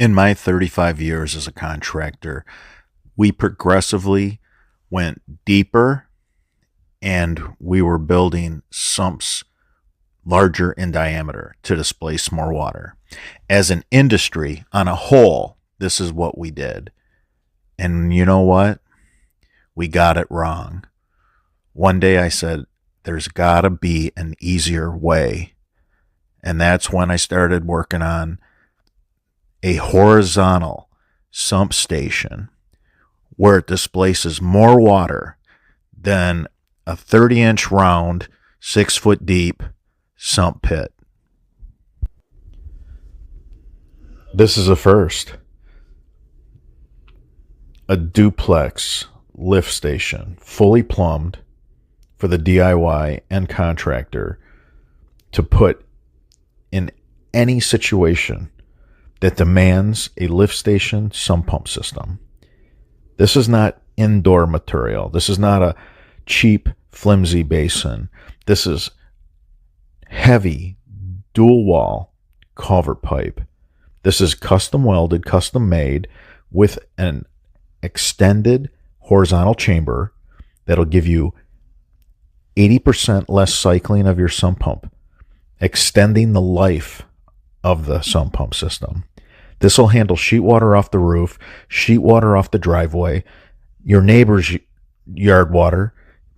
In my 35 years as a contractor, we progressively went deeper and we were building sumps larger in diameter to displace more water. As an industry on a whole, this is what we did. And you know what? We got it wrong. One day I said, there's got to be an easier way. And that's when I started working on a horizontal sump station where it displaces more water than a 30-inch round, 6-foot deep sump pit. This is a first. A duplex lift station, fully plumbed for the DIY and contractor to put in any situation that demands a lift station sump pump system. This is not indoor material. This is not a cheap, flimsy basin. This is heavy, dual wall culvert pipe. This is custom welded, custom made with an extended horizontal chamber that'll give you 80% less cycling of your sump pump, extending the life of the sump pump system. This will handle sheet water off the roof, sheet water off the driveway, your neighbor's yard water,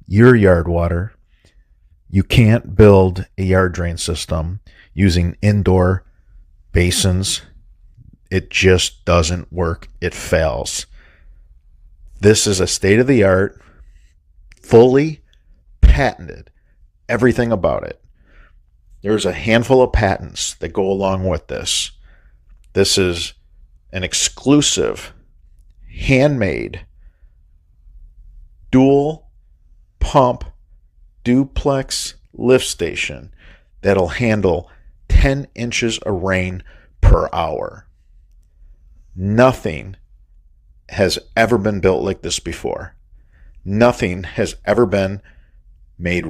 your yard water. You can't build a yard drain system using indoor basins. It just doesn't work. It fails. This is a state-of-the-art, fully patented, everything about it. There's a handful of patents that go along with this. This is an exclusive, handmade, dual pump, duplex lift station that'll handle 10 inches of rain per hour. Nothing has ever been built like this before. Nothing has ever been made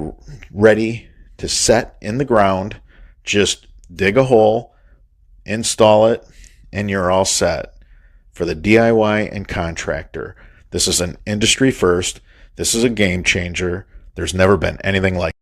ready to set in the ground. Just dig a hole, install it, and you're all set. For the DIY and contractor, this is an industry first. This is a game changer. There's never been anything like